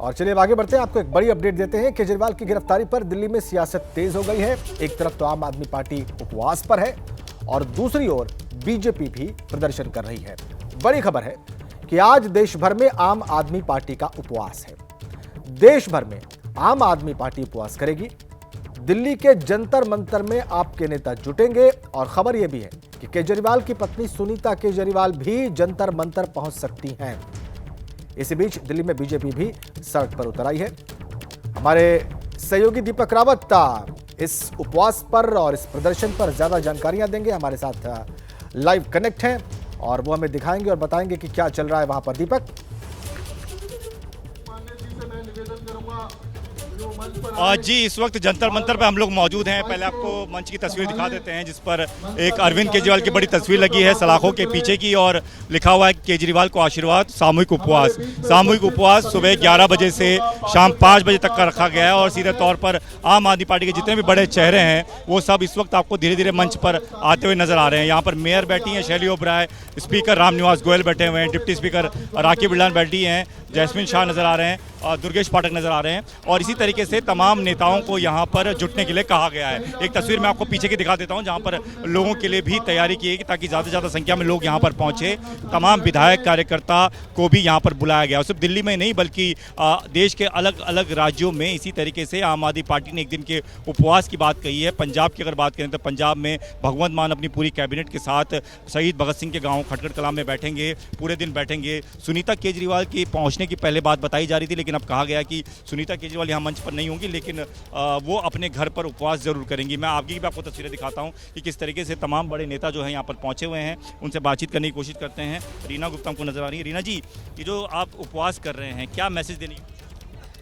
और चलिए अब आगे बढ़ते हैं, आपको एक बड़ी अपडेट देते हैं। केजरीवाल की गिरफ्तारी पर दिल्ली में सियासत तेज हो गई है। एक तरफ तो आम आदमी पार्टी उपवास पर है और दूसरी ओर बीजेपी भी प्रदर्शन कर रही है। बड़ी खबर है कि आज देश भर में आम आदमी पार्टी का उपवास है। देश भर में आम आदमी पार्टी उपवास करेगी। दिल्ली के जंतर मंतर में आपके नेता जुटेंगे और खबर यह भी है कि केजरीवाल की पत्नी सुनीता केजरीवाल भी जंतर मंतर पहुंच सकती हैं। इसी बीच दिल्ली में बीजेपी भी सड़क पर उतर आई है। हमारे सहयोगी दीपक रावत इस उपवास पर और इस प्रदर्शन पर ज्यादा जानकारियां देंगे। हमारे साथ लाइव कनेक्ट हैं और वो हमें दिखाएंगे और बताएंगे कि क्या चल रहा है वहां पर। दीपक जी, इस वक्त जंतर मंतर पर हम लोग मौजूद हैं। पहले आपको मंच की तस्वीर दिखा देते हैं जिस पर एक अरविंद केजरीवाल की बड़ी तस्वीर लगी है सलाखों के पीछे की, और लिखा हुआ है केजरीवाल को आशीर्वाद। सामूहिक उपवास सुबह 11 बजे से शाम 5 बजे तक का रखा गया है और सीधे तौर पर आम आदमी पार्टी के जितने भी बड़े चेहरे हैं वो सब इस वक्त आपको धीरे धीरे मंच पर आते हुए नजर आ रहे हैं। यहाँ पर मेयर बैठी हैं शैली ओबराय, स्पीकर रामनिवास गोयल बैठे हुए हैं, डिप्टी स्पीकर राखी बिरलान बैठी हैं, जैस्मिन शाह नजर आ रहे हैं, दुर्गेश पाठक नजर आ रहे हैं और इसी तरीके से तमाम नेताओं को यहाँ पर जुटने के लिए कहा गया है। एक तस्वीर मैं आपको पीछे की दिखा देता हूँ जहाँ पर लोगों के लिए भी तैयारी की है ताकि ज़्यादा से ज़्यादा संख्या में लोग यहाँ पर पहुँचे। तमाम विधायक कार्यकर्ता को भी यहाँ पर बुलाया गया, सिर्फ दिल्ली में नहीं बल्कि देश के अलग अलग राज्यों में इसी तरीके से आम आदमी पार्टी ने एक दिन के उपवास की बात कही है। पंजाब की अगर बात करें तो पंजाब में भगवंत मान अपनी पूरी कैबिनेट के साथ शहीद भगत सिंह के गाँव खटखट कलां में बैठेंगे, पूरे दिन बैठेंगे। सुनीता केजरीवाल की पहुँचने की पहले बात बताई जा रही थी, लेकिन अब कहा गया कि सुनीता केजरीवाल यहाँ मंच पर नहीं होंगी, लेकिन वो अपने घर पर उपवास जरूर करेंगी। मैं आगे भी आपको तस्वीरें दिखाता हूँ कि किस तरीके से तमाम बड़े नेता जो है यहाँ पर पहुँचे हुए हैं, उनसे बातचीत करने की कोशिश करते हैं। रीना गुप्ता हमको नजर आ रही है। रीना जी, ये जो आप उपवास कर रहे हैं, क्या मैसेज देने की?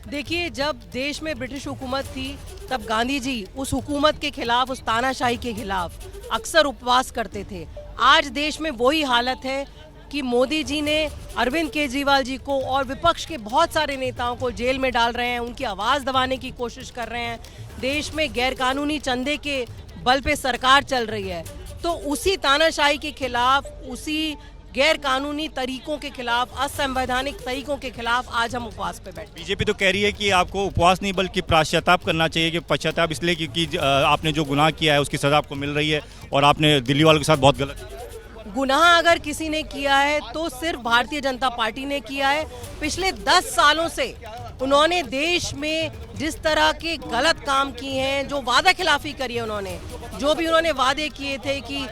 देखिए, जब देश में ब्रिटिश हुकूमत थी तब गांधी जी उस हुकूमत के खिलाफ, उस तानाशाही के खिलाफ अक्सर उपवास करते थे। आज देश में वही हालत है कि मोदी जी ने अरविंद केजरीवाल जी को और विपक्ष के बहुत सारे नेताओं को जेल में डाल रहे हैं, उनकी आवाज़ दबाने की कोशिश कर रहे हैं। देश में गैरकानूनी चंदे के बल पे सरकार चल रही है, तो उसी तानाशाही के खिलाफ, उसी गैरकानूनी तरीकों के खिलाफ, असंवैधानिक तरीकों के खिलाफ आज हम उपवास पे बैठे। बीजेपी तो कह रही है कि आपको उपवास नहीं बल्कि पश्चाताप करना चाहिए, कि पश्चाताप इसलिए क्योंकि आपने जो गुनाह किया है उसकी सज़ा आपको मिल रही है और आपने दिल्ली वालों के साथ बहुत गलत किया। गुनाह अगर किसी ने किया है तो सिर्फ भारतीय जनता पार्टी ने किया है। पिछले 10 सालों से उन्होंने देश में जिस तरह के गलत काम किए हैं, जो वादा खिलाफी करी है, उन्होंने जो भी उन्होंने वादे किए थे कि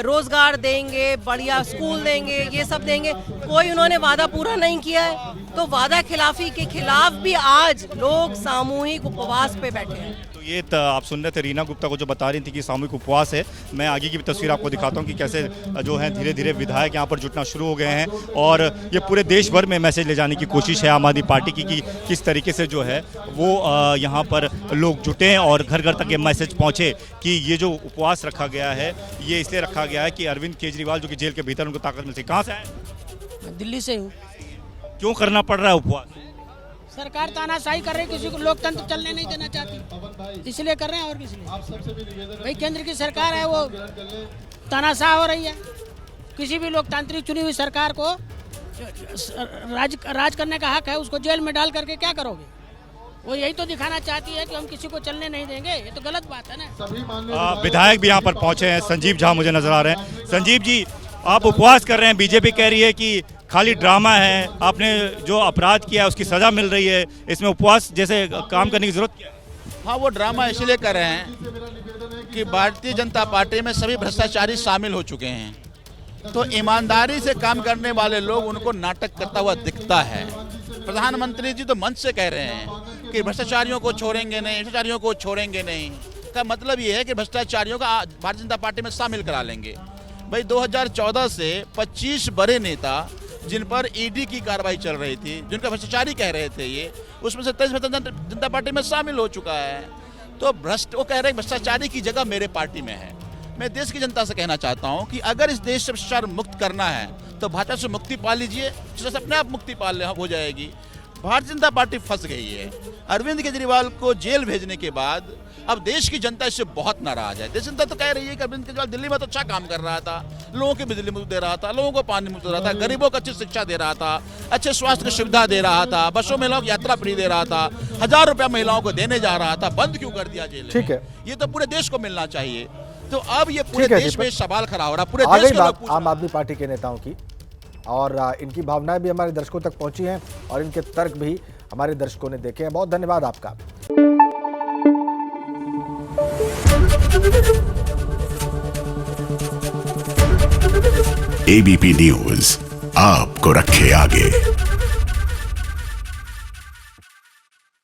रोजगार देंगे, बढ़िया स्कूल देंगे, ये सब देंगे, कोई उन्होंने वादा पूरा नहीं किया है। तो वादा खिलाफी के खिलाफ भी आज लोग सामूहिक उपवास पे बैठे हैं। तो ये आप सुन रहे थे रीना गुप्ता को जो बता रही थी कि सामूहिक उपवास है। मैं आगे की भी तस्वीर आपको दिखाता हूँ कि कैसे जो है धीरे धीरे विधायक यहाँ पर जुटना शुरू हो गए हैं और ये पूरे देश भर में मैसेज ले जाने की कोशिश है आम आदमी पार्टी की कि किस तरीके से जो है वो यहाँ पर लोग जुटें और घर घर तक ये मैसेज पहुँचे कि ये जो उपवास रखा गया है ये इसलिए रखा गया है कि अरविंद केजरीवाल जो कि जेल के भीतर उनको ताकत मिल सके। कहाँ से आए? दिल्ली से हूँ। क्यों करना पड़ रहा है उपवास? सरकार तानाशाही कर रही है, किसी को लोकतंत्र चलने नहीं देना चाहती, इसलिए कर रहे हैं। और किस लिए? भाई केंद्र की सरकार है, वो तानाशाह हो रही है। किसी भी लोकतांत्रिक चुनी हुई सरकार को राज करने का हक है, उसको जेल में डाल करके क्या करोगे? वो यही तो दिखाना चाहती है कि हम किसी को चलने नहीं देंगे। ये तो गलत बात है ना। विधायक भी यहाँ पर पहुँचे हैं। संजीव झा मुझे नजर आ रहे हैं। संजीव जी, आप उपवास कर रहे हैं, बीजेपी कह रही है कि खाली ड्रामा है, आपने जो अपराध किया है उसकी सजा मिल रही है, इसमें उपवास जैसे काम करने की जरूरत क्या है? हाँ, वो ड्रामा इसलिए कर रहे हैं कि भारतीय जनता पार्टी में सभी भ्रष्टाचारी शामिल हो चुके हैं, तो ईमानदारी से काम करने वाले लोग उनको नाटक करता हुआ दिखता है। प्रधानमंत्री जी तो मंच से कह रहे हैं कि भ्रष्टाचारियों को छोड़ेंगे नहीं, भ्रष्टाचारियों को छोड़ेंगे नहीं। का मतलब ये है कि भ्रष्टाचारियों का भारतीय जनता पार्टी में शामिल करा लेंगे। भाई 2014 से 25 बड़े नेता जिन पर ईडी की कार्रवाई चल रही थी, जिनका भ्रष्टाचारी कह रहे थे ये, उसमें से 23 जनता पार्टी में शामिल हो चुका है। तो वो कह रहे हैं भ्रष्टाचारी की जगह मेरे पार्टी में है। मैं देश की जनता से कहना चाहता हूं कि अगर इस देश से भ्रष्टाचार मुक्त करना है तो भाजपा से मुक्ति पा लीजिए, जिससे अपने आप मुक्ति पा हो जाएगी। भारतीय जनता पार्टी फंस गई है। अरविंद केजरीवाल को जेल भेजने के बाद अब देश की जनता इससे बहुत नाराज है। देश जनता तो कह रही है कि अरविंद केजरीवाल दिल्ली में तो अच्छा काम कर रहा था, लोगों की बिजली मुफ्त दे रहा था, लोगों को पानी मुफ्त दे रहा था, गरीबों को अच्छी शिक्षा दे रहा था, अच्छे स्वास्थ्य की सुविधा दे रहा था, बसों में लोग यात्रा फ्री दे रहा था, 1000 रुपया महिलाओं को देने जा रहा था, बंद क्यों कर दिया जेल? ठीक है, ये तो पूरे देश को मिलना चाहिए। तो अब ये पूरे ठीक है, देश में सवाल खड़ा हो रहा है, पूरे आ देश गई के लोग बात पूछ आम आदमी पार्टी के नेताओं की, और इनकी भावनाएं भी हमारे दर्शकों तक पहुंची हैं और इनके तर्क भी हमारे दर्शकों ने देखे हैं। बहुत धन्यवाद आपका। एबीपी न्यूज आपको रखे आगे।